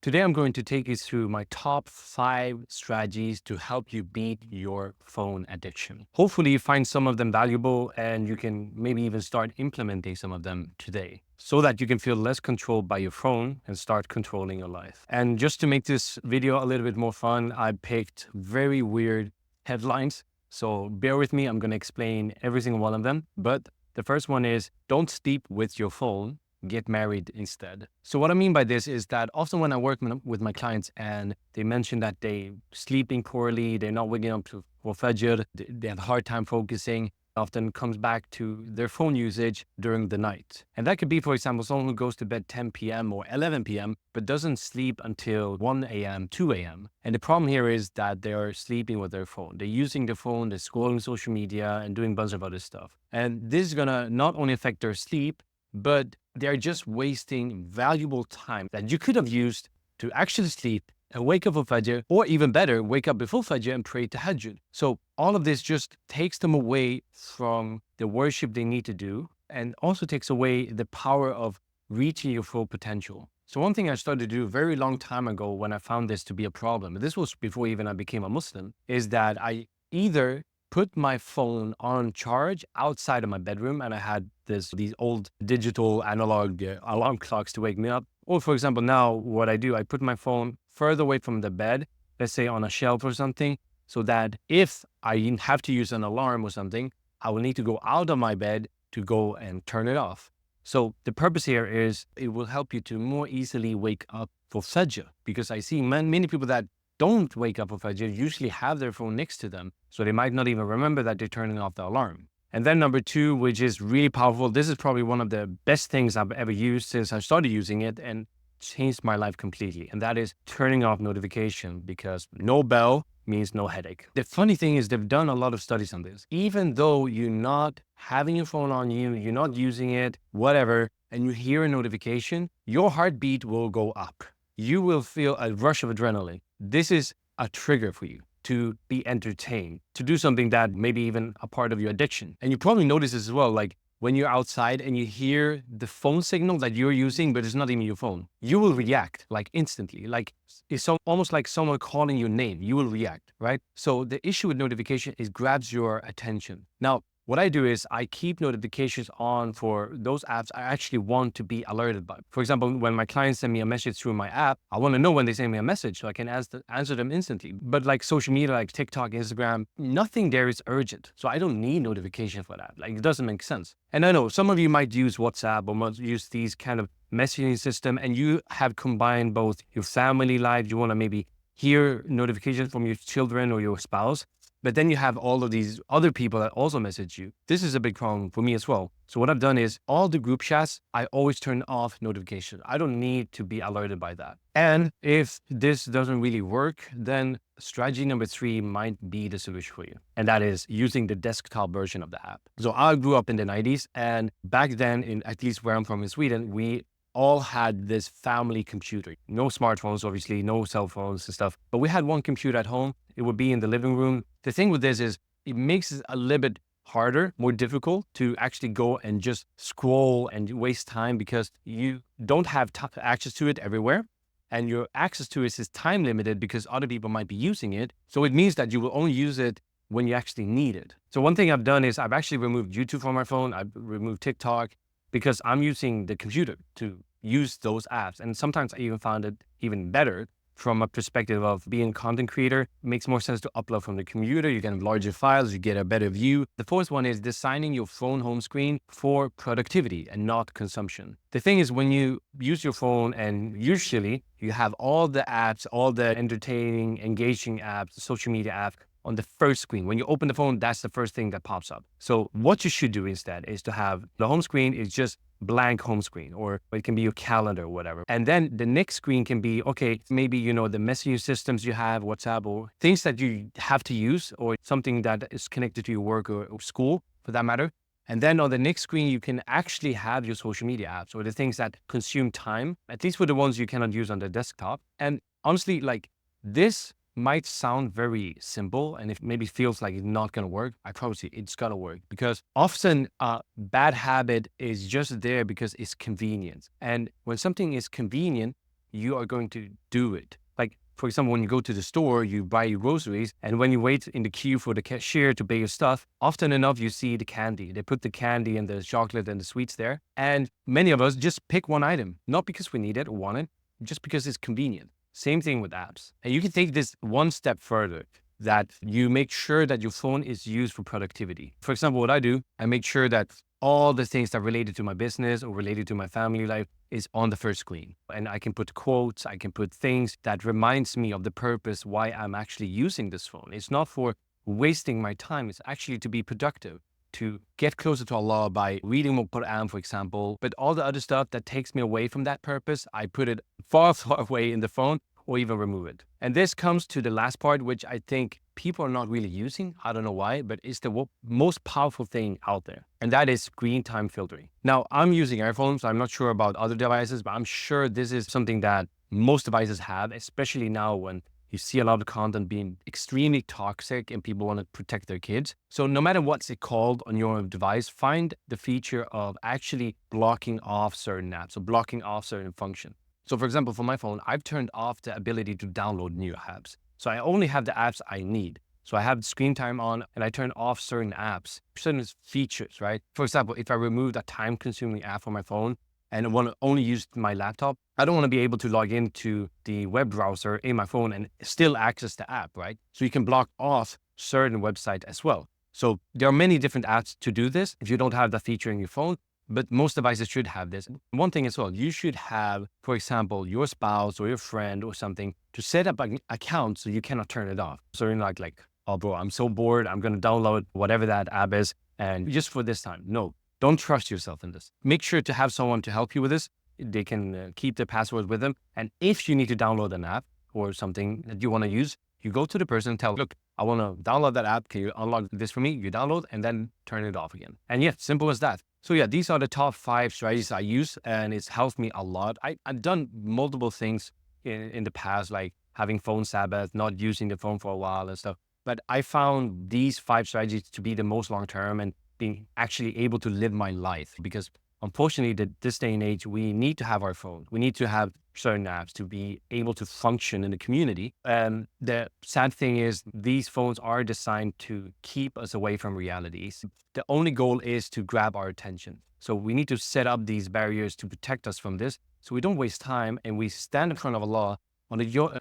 Today, I'm going to take you through my top 5 strategies to help you beat your phone addiction. Hopefully, you find some of them valuable and you can maybe even start implementing some of them today so that you can feel less controlled by your phone and start controlling your life. And just to make this video a little bit more fun, I picked very weird headlines. So bear with me, I'm going to explain every single one of them. But the first one is don't sleep with your phone, get married instead. So what I mean by this is that often when I work with my clients and they mention that they sleeping poorly, they're not waking up for Fajr, they have a hard time focusing, often comes back to their phone usage during the night. And that could be, for example, someone who goes to bed 10 p.m. or 11 p.m., but doesn't sleep until 1 a.m., 2 a.m. And the problem here is that they are sleeping with their phone. They're using their phone, they're scrolling social media and doing a bunch of other stuff. And this is gonna not only affect their sleep, but they're just wasting valuable time that you could have used to actually sleep and wake up for Fajr, or even better, wake up before Fajr and pray Tahajjud. So all of this just takes them away from the worship they need to do and also takes away the power of reaching your full potential. So one thing I started to do a very long time ago when I found this to be a problem, this was before even I became a Muslim, is that I either put my phone on charge outside of my bedroom, and I had these old digital analog alarm clocks to wake me up. Or for example, now what I do, I put my phone further away from the bed, let's say on a shelf or something, so that if I have to use an alarm or something, I will need to go out of my bed to go and turn it off. So the purpose here is it will help you to more easily wake up for Fajr, because I see many people that don't wake up for Fajr usually have their phone next to them. So they might not even remember that they're turning off the alarm. And then number 2, which is really powerful. This is probably one of the best things I've ever used since I started using it and changed my life completely. And that is turning off notification, because no bell means no headache. The funny thing is they've done a lot of studies on this. Even though you're not having your phone on you, you're not using it, whatever, and you hear a notification, your heartbeat will go up. You will feel a rush of adrenaline. This is a trigger for you to be entertained, to do something that maybe even a part of your addiction. And you probably notice this as well, like when you're outside and you hear the phone signal that you're using, but it's not even your phone, you will react like instantly. Like it's almost like someone calling your name, you will react, right? So the issue with notification is grabs your attention. Now, what I do is I keep notifications on for those apps I actually want to be alerted by. For example, when my clients send me a message through my app, I want to know when they send me a message so I can answer them instantly. But like social media, like TikTok, Instagram, nothing there is urgent. So I don't need notification for that. Like it doesn't make sense. And I know some of you might use WhatsApp or might use these kind of messaging system, and you have combined both your family life. You want to maybe hear notifications from your children or your spouse, but then you have all of these other people that also message you. This is a big problem for me as well. So what I've done is all the group chats, I always turn off notifications. I don't need to be alerted by that. And if this doesn't really work, then strategy number 3 might be the solution for you. And that is using the desktop version of the app. So I grew up in the 90s, and back then, in at least where I'm from in Sweden, we all had this family computer. No smartphones, obviously, no cell phones and stuff. But we had one computer at home. It would be in the living room. The thing with this is it makes it a little bit harder, more difficult to actually go and just scroll and waste time, because you don't have access to it everywhere. And your access to it is time limited because other people might be using it. So it means that you will only use it when you actually need it. So one thing I've done is I've actually removed YouTube from my phone. I've removed TikTok, because I'm using the computer to use those apps. And sometimes I even found it even better from a perspective of being a content creator. It makes more sense to upload from the computer. You get larger files, you get a better view. The fourth one is designing your phone home screen for productivity and not consumption. The thing is, when you use your phone, and usually you have all the apps, all the entertaining, engaging apps, social media apps, on the first screen. When you open the phone, that's the first thing that pops up. So what you should do instead is to have the home screen is just blank home screen, or it can be your calendar or whatever. And then the next screen can be, okay, maybe, the messaging systems you have, WhatsApp, or things that you have to use, or something that is connected to your work or school for that matter. And then on the next screen, you can actually have your social media apps, or the things that consume time, at least for the ones you cannot use on the desktop. And honestly, like this might sound very simple, and it maybe feels like it's not going to work. I promise you, it's going to work, because often a bad habit is just there because it's convenient. And when something is convenient, you are going to do it. Like, for example, when you go to the store, you buy your groceries, and when you wait in the queue for the cashier to pay your stuff, often enough, you see the candy. They put the candy and the chocolate and the sweets there. And many of us just pick one item, not because we need it or want it, just because it's convenient. Same thing with apps. And you can take this one step further, that you make sure that your phone is used for productivity. For example, what I do, I make sure that all the things that are related to my business or related to my family life is on the first screen. And I can put quotes, I can put things that reminds me of the purpose why I'm actually using this phone. It's not for wasting my time. It's actually to be productive, to get closer to Allah by reading more Quran, for example. But all the other stuff that takes me away from that purpose, I put it far, far away in the phone or even remove it. And this comes to the last part, which I think people are not really using. I don't know why, but it's the most powerful thing out there. And that is screen time filtering. Now, I'm using iPhones. I'm not sure about other devices, but I'm sure this is something that most devices have, especially now when you see a lot of content being extremely toxic and people want to protect their kids. So no matter what's it called on your device, find the feature of actually blocking off certain apps or blocking off certain functions. So for example, for my phone, I've turned off the ability to download new apps. So I only have the apps I need. So I have screen time on and I turn off certain apps, certain features, right? For example, if I remove a time-consuming app from my phone and I want to only use my laptop, I don't want to be able to log into the web browser in my phone and still access the app, right? So you can block off certain websites as well. So there are many different apps to do this if you don't have that feature in your phone. But most devices should have this. One thing as well, you should have, for example, your spouse or your friend or something to set up an account so you cannot turn it off. So you're not like, oh bro, I'm so bored, I'm going to download whatever that app is and just for this time. No, don't trust yourself in this. Make sure to have someone to help you with this. They can keep the password with them. And if you need to download an app or something that you want to use, you go to the person and tell, look, I want to download that app. Can you unlock this for me? You download and then turn it off again. And yeah, simple as that. So yeah, these are the top 5 strategies I use and it's helped me a lot. I've done multiple things in the past, like having phone Sabbath, not using the phone for a while and stuff. But I found these 5 strategies to be the most long-term and being actually able to live my life because unfortunately, this day and age, we need to have our phone. We need to have certain apps to be able to function in the community. And the sad thing is these phones are designed to keep us away from realities. The only goal is to grab our attention. So we need to set up these barriers to protect us from this so we don't waste time and we stand in front of Allah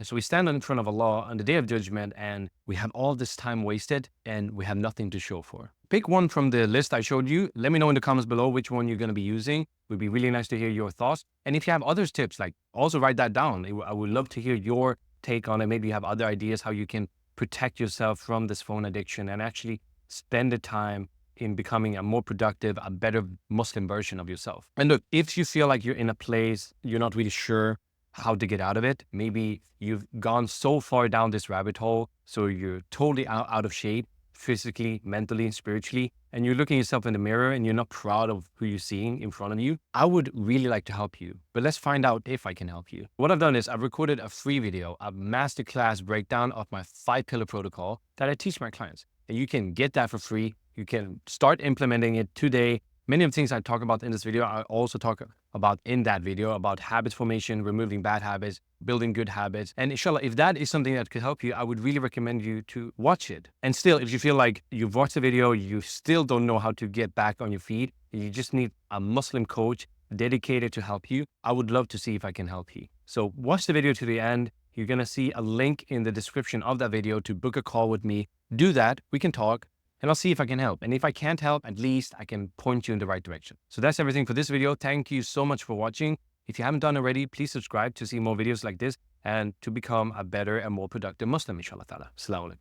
so we stand in front of Allah on the day of judgment and we have all this time wasted and we have nothing to show for. Pick one from the list I showed you. Let me know in the comments below which one you're going to be using. It would be really nice to hear your thoughts. And if you have other tips, like also write that down. I would love to hear your take on it. Maybe you have other ideas how you can protect yourself from this phone addiction and actually spend the time in becoming a more productive, a better Muslim version of yourself. And look, if you feel like you're in a place, you're not really sure how to get out of it, maybe you've gone so far down this rabbit hole, so you're totally out of shape, physically, mentally, spiritually, and you're looking yourself in the mirror and you're not proud of who you're seeing in front of you, I would really like to help you. But let's find out if I can help you. What I've done is I've recorded a free video, a masterclass breakdown of my 5-pillar protocol that I teach my clients. And you can get that for free. You can start implementing it today. Many of the things I talk about in this video, I also talk about in that video about habit formation, removing bad habits, building good habits. And inshallah, if that is something that could help you, I would really recommend you to watch it. And still, if you feel like you've watched the video, you still don't know how to get back on your feet, you just need a Muslim coach dedicated to help you, I would love to see if I can help you. So watch the video to the end. You're going to see a link in the description of that video to book a call with me. Do that. We can talk. And I'll see if I can help. And if I can't help, at least I can point you in the right direction. So that's everything for this video. Thank you so much for watching. If you haven't done already, please subscribe to see more videos like this and to become a better and more productive Muslim, inshallah ta'ala. Assalamu alaikum.